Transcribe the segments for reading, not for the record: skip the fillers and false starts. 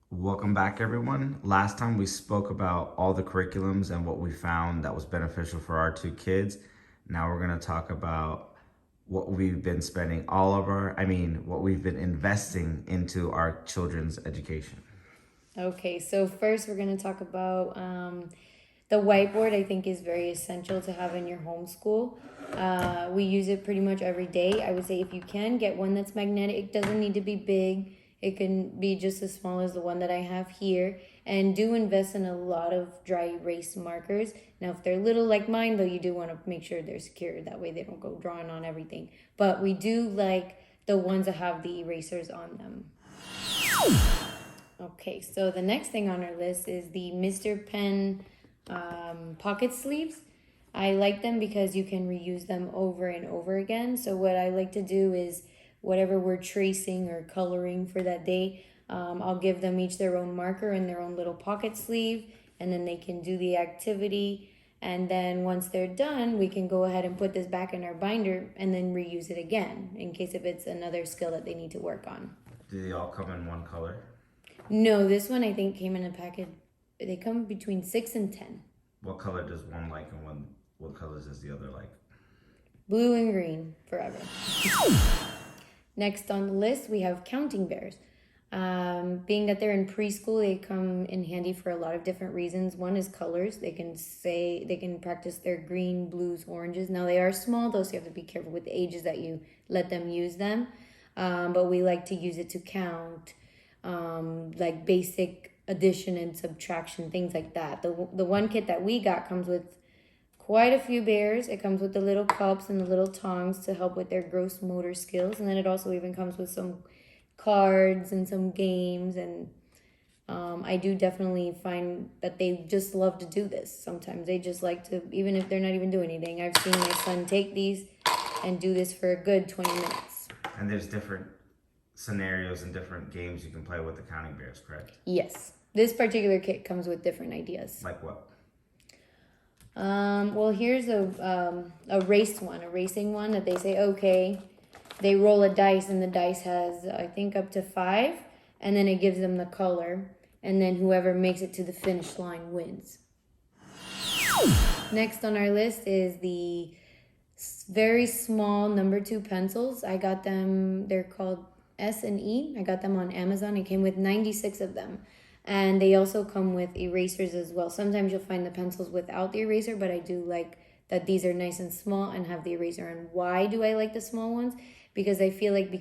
Welcome back, everyone. Last time we spoke about all the curriculums and what we found that was beneficial for our two kids. Now we're going to talk about what we've been spending what we've been investing into our children's education. Okay, so first we're going to talk about the whiteboard. I think is very essential to have in your homeschool. We use it pretty much every day. I would say if you can get one that's magnetic, it doesn't need to be big. It can be just as small as the one that I have here. And do invest in a lot of dry erase markers. Now, if they're little like mine, though, you do want to make sure they're secure. That way they don't go drawing on everything. But we do like the ones that have the erasers on them. Okay, so the next thing on our list is the Mr. Pen pocket sleeves. I like them because you can reuse them over and over again. So what I like to do is whatever we're tracing or coloring for that day, I'll give them each their own marker and their own little pocket sleeve, and then they can do the activity. And then once they're done, we can go ahead and put this back in our binder and then reuse it again in case if it's another skill that they need to work on. Do they all come in one color? No, this one I think came in a packet. They come between 6 and 10. What color does one like and what colors does the other like? Blue and green forever. Next on the list, we have counting bears. Being that they're in preschool, they come in handy for a lot of different reasons. One is colors. They can practice their green, blues, oranges. Now they are small though, so you have to be careful with the ages that you let them use them. But we like to use it to count, like basic addition and subtraction, things like that. The one kit that we got comes with quite a few bears. It comes with the little cups and the little tongs to help with their gross motor skills. And then it also even comes with some cards and some games. And I do definitely find that they just love to do this. Sometimes they just like to, even if they're not even doing anything. I've seen my son take these and do this for a good 20 minutes. And there's different scenarios and different games you can play with the counting bears, correct? Yes. This particular kit comes with different ideas. Like what? Well, here's a racing one that they say, okay, they roll a dice and the dice has, I think, up to 5, and then it gives them the color, and then whoever makes it to the finish line wins. Next on our list is the very small number 2 pencils. I got them, they're called S&E. I got them on Amazon. It came with 96 of them. And they also come with erasers as well. Sometimes you'll find the pencils without the eraser, but I do like that these are nice and small and have the eraser. And why do I like the small ones? Because I feel like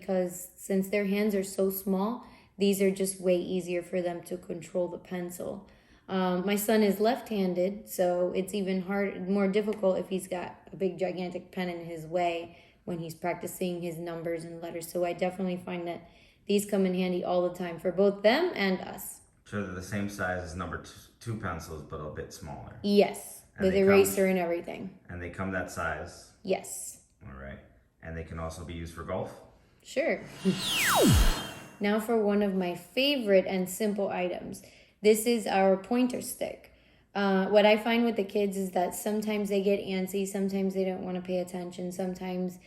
since their hands are so small, these are just way easier for them to control the pencil. My son is left-handed, so it's even more difficult if he's got a big gigantic pen in his way when he's practicing his numbers and letters. So I definitely find that these come in handy all the time for both them and us. So they're the same size as number two pencils, but a bit smaller. Yes, with eraser and everything. And they come that size? Yes. All right. And they can also be used for golf? Sure. Now for one of my favorite and simple items. This is our pointer stick. What I find with the kids is that sometimes they get antsy, sometimes they don't want to pay attention, sometimes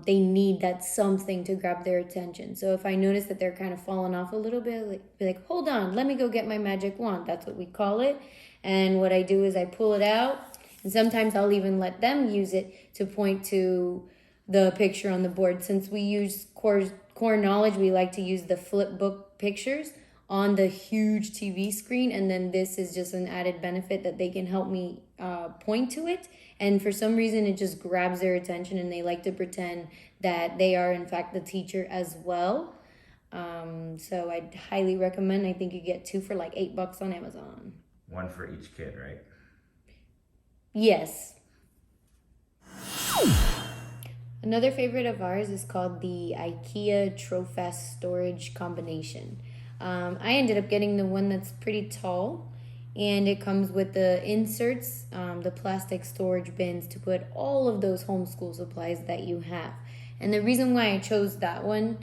they need that something to grab their attention. So if I notice that they're kind of falling off a little bit, be like, hold on, let me go get my magic wand. That's what we call it. And what I do is I pull it out, and sometimes I'll even let them use it to point to the picture on the board. Since we use core knowledge, we like to use the flip book pictures on the huge TV screen, and then this is just an added benefit that they can help me point to it, and for some reason it just grabs their attention and they like to pretend that they are in fact the teacher as well. So I'd highly recommend. I think you get 2 for like $8 on Amazon. One for each kid, right? Yes. Another favorite of ours is called the IKEA Trofast Storage Combination. I ended up getting the one that's pretty tall, and it comes with the inserts, the plastic storage bins to put all of those homeschool supplies that you have. And the reason why I chose that one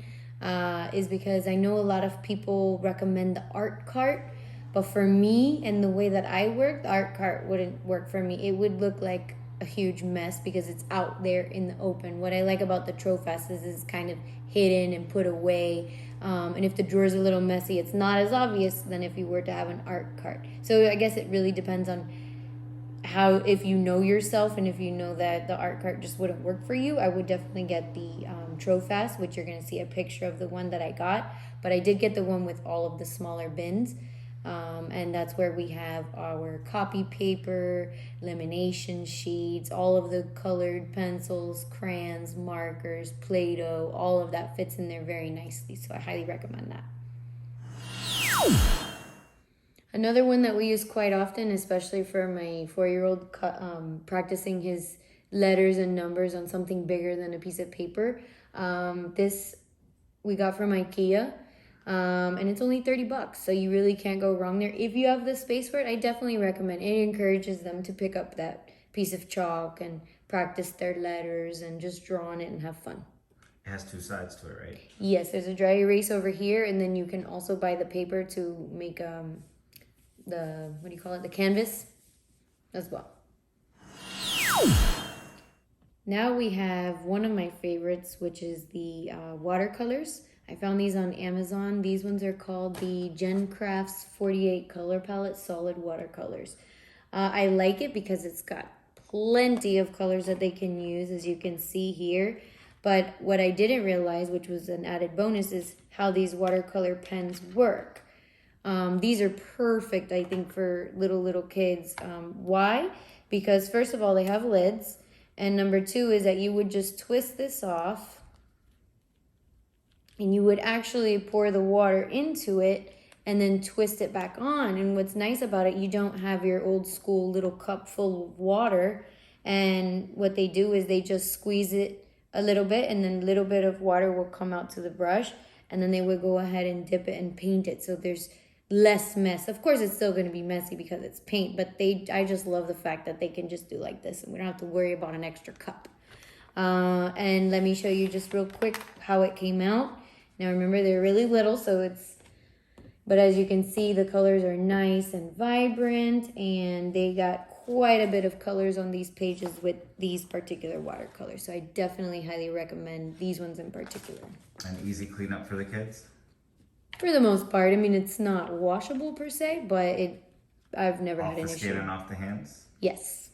is because I know a lot of people recommend the art cart, but for me and the way that I work, the art cart wouldn't work for me. It would look like a huge mess because it's out there in the open. What I like about the Trofast is it's kind of hidden and put away. And if the drawer is a little messy, it's not as obvious than if you were to have an art cart. So I guess it really depends on how, if you know yourself and if you know that the art cart just wouldn't work for you. I would definitely get the Trofast, which you're going to see a picture of the one that I got. But I did get the one with all of the smaller bins. And that's where we have our copy paper, lamination sheets, all of the colored pencils, crayons, markers, Play-Doh, all of that fits in there very nicely. So I highly recommend that. Another one that we use quite often, especially for my 4-year-old practicing his letters and numbers on something bigger than a piece of paper. This we got from IKEA. And it's only $30, so you really can't go wrong there. If you have the space for it, I definitely recommend it. It encourages them to pick up that piece of chalk and practice their letters and just draw on it and have fun. It has 2 sides to it, right? Yes, there's a dry erase over here, and then you can also buy the paper to make the canvas as well. Now we have one of my favorites, which is the watercolors. I found these on Amazon. These ones are called the Gen Crafts 48 Color Palette Solid Watercolors. I like it because it's got plenty of colors that they can use, as you can see here. But what I didn't realize, which was an added bonus, is how these watercolor pens work. These are perfect, I think, for little kids. Why? Because first of all, they have lids. And number 2 is that you would just twist this off. And you would actually pour the water into it and then twist it back on. And what's nice about it, you don't have your old school little cup full of water. And what they do is they just squeeze it a little bit, and then a little bit of water will come out to the brush. And then they would go ahead and dip it and paint it. So there's less mess. Of course, it's still going to be messy because it's paint. But I just love the fact that they can just do like this. And we don't have to worry about an extra cup. And let me show you just real quick how it came out. Now remember, they're really little, but as you can see, the colors are nice and vibrant, and they got quite a bit of colors on these pages with these particular watercolors. So I definitely highly recommend these ones in particular. An easy cleanup for the kids? For the most part. I mean, it's not washable per se, but I've never had an issue. Off the skin and off the hands? Yes.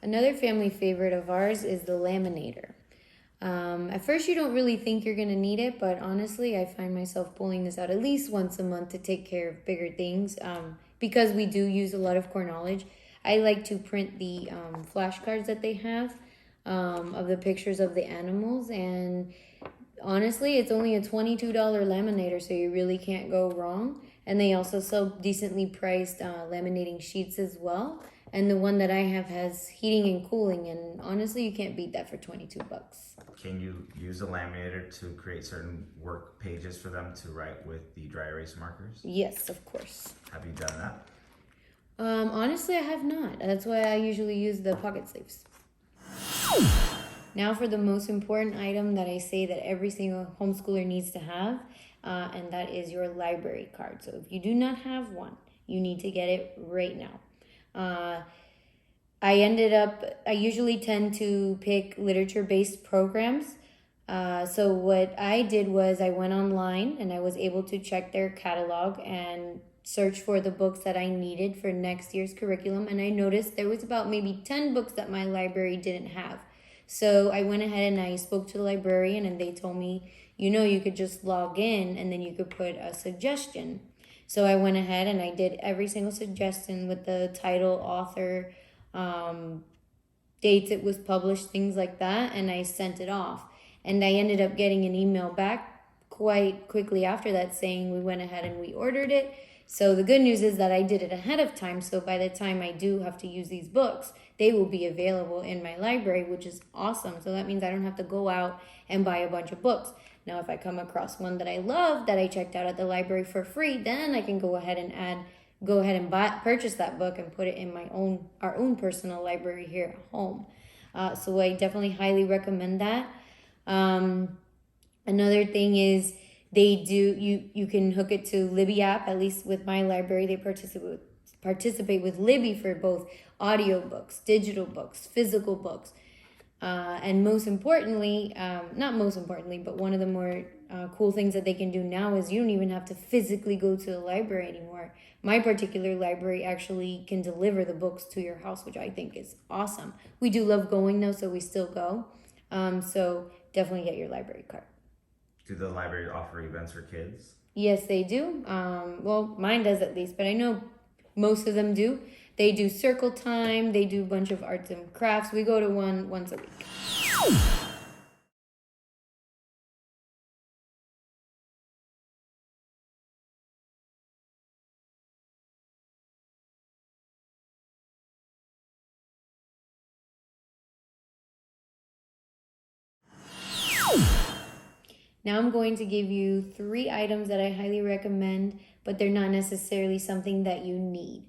Another family favorite of ours is the laminator. At first you don't really think you're going to need it, but honestly, I find myself pulling this out at least once a month to take care of bigger things. Because we do use a lot of core knowledge, I like to print the flashcards that they have of the pictures of the animals. And honestly, it's only a $22 laminator, so you really can't go wrong. And they also sell decently priced laminating sheets as well. And the one that I have has heating and cooling, and honestly, you can't beat that for $22. Can you use a laminator to create certain work pages for them to write with the dry erase markers? Yes, of course. Have you done that? Honestly, I have not. That's why I usually use the pocket sleeves. Now for the most important item that I say that every single homeschooler needs to have, and that is your library card. So if you do not have one, you need to get it right now. I usually tend to pick literature-based programs. So what I did was I went online and I was able to check their catalog and search for the books that I needed for next year's curriculum. And I noticed there was about maybe 10 books that my library didn't have. So I went ahead and I spoke to the librarian, and they told me, you could just log in and then you could put a suggestion. So I went ahead and I did every single suggestion with the title, author, dates it was published, things like that, and I sent it off. And I ended up getting an email back quite quickly after that saying we went ahead and we ordered it. So the good news is that I did it ahead of time, so by the time I do have to use these books, they will be available in my library, which is awesome. So that means I don't have to go out and buy a bunch of books. Now, if I come across one that I love that I checked out at the library for free, then I can go ahead and purchase that book and put it in our own personal library here at home. So I definitely highly recommend that. Another thing is you can hook it to Libby app. At least with my library, they participate with Libby for both audiobooks, digital books, physical books. And most importantly, not most importantly, but one of the more cool things that they can do now is you don't even have to physically go to the library anymore. My particular library actually can deliver the books to your house, which I think is awesome. We do love going though, so we still go. So definitely get your library card. Do the library offer events for kids? Yes, they do. Well, mine does at least, but I know most of them do. They do circle time. They do a bunch of arts and crafts. We go to one once a week. Now I'm going to give you 3 items that I highly recommend, but they're not necessarily something that you need.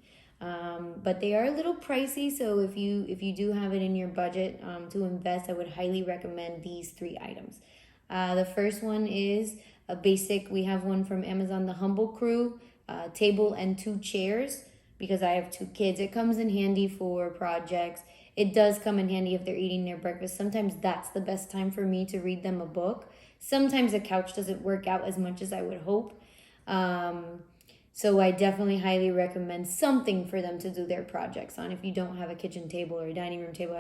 But they are a little pricey, so if you do have it in your budget to invest, I would highly recommend these 3 items. The first one is a basic. We have one from Amazon, the Humble Crew table and 2 chairs, because I have 2 kids. It comes in handy for projects. It does come in handy if they're eating their breakfast. Sometimes that's the best time for me to read them a book. Sometimes a couch doesn't work out as much as I would hope. So I definitely highly recommend something for them to do their projects on. If you don't have a kitchen table or a dining room table,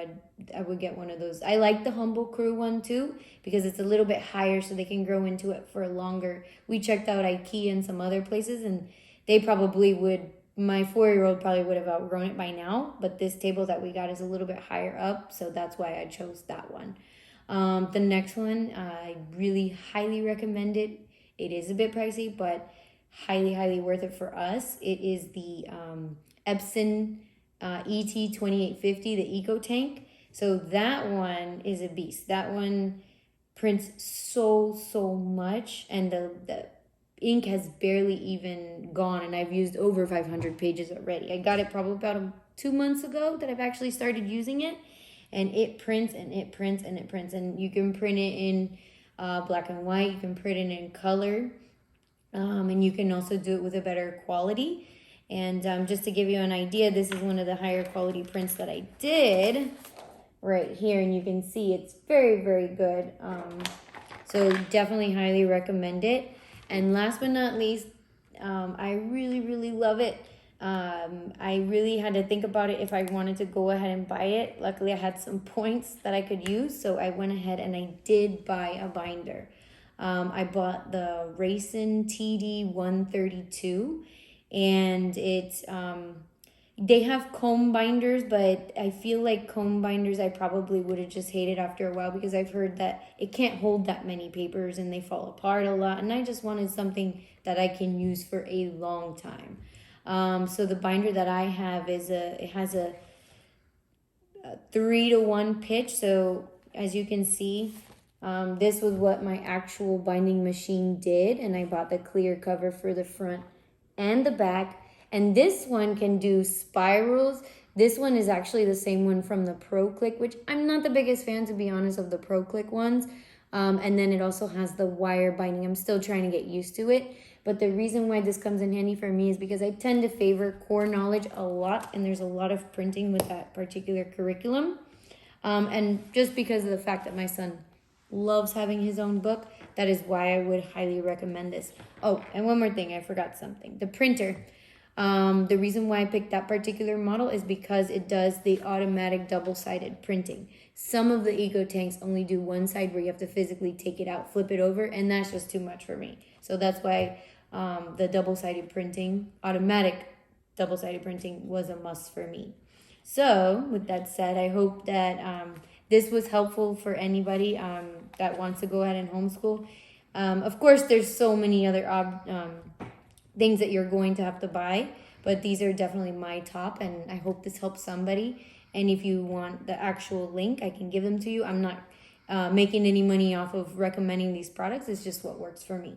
I would get one of those. I like the Humble Crew one too, because it's a little bit higher so they can grow into it for longer. We checked out IKEA and some other places, and they probably would, my 4-year-old probably would have outgrown it by now, but this table that we got is a little bit higher up, so that's why I chose that one. The next one, I really highly recommend it. It is a bit pricey, but highly worth it for us. It is the Epson ET2850, the Eco Tank. So that one is a beast. That one prints so much, and the ink has barely even gone, and I've used over 500 pages already. I got it probably about 2 months ago that I've actually started using it, and it prints and it prints and it prints, and you can print it in black and white, you can print it in color, and you can also do it with a better quality. And just to give you an idea, this is one of the higher quality prints that I did right here, and you can see it's very good. So definitely highly recommend it. And last but not least, I really love it. I really had to think about it if I wanted to go ahead and buy it. Luckily, I had some points that I could use, so I went ahead and I did buy a binder. I bought the Racine TD 132, and it's they have comb binders, but I feel like comb binders I probably would have just hated after a while, because I've heard that it can't hold that many papers and they fall apart a lot, and I just wanted something that I can use for a long time. So the binder that I have it has a 3-to-1 pitch. So as you can see, this was what my actual binding machine did, and I bought the clear cover for the front and the back. And this one can do spirals. This one is actually the same one from the Pro Click, which I'm not the biggest fan, to be honest, of the Pro Click ones. And then it also has the wire binding. I'm still trying to get used to it. But the reason why this comes in handy for me is because I tend to favor core knowledge a lot, and there's a lot of printing with that particular curriculum. And just because of the fact that my son loves having his own book, that is why I would highly recommend this. Oh, and one more thing, I forgot something. The printer. The reason why I picked that particular model is because it does the automatic double-sided printing. Some of the Eco Tanks only do one side where you have to physically take it out, flip it over, and that's just too much for me. So that's why the double-sided printing, automatic double-sided printing, was a must for me. So with that said, I hope that this was helpful for anybody that wants to go ahead and homeschool. Of course, there's so many other things that you're going to have to buy, but these are definitely my top, and I hope this helps somebody. And if you want the actual link, I can give them to you. I'm not making any money off of recommending these products. It's just what works for me.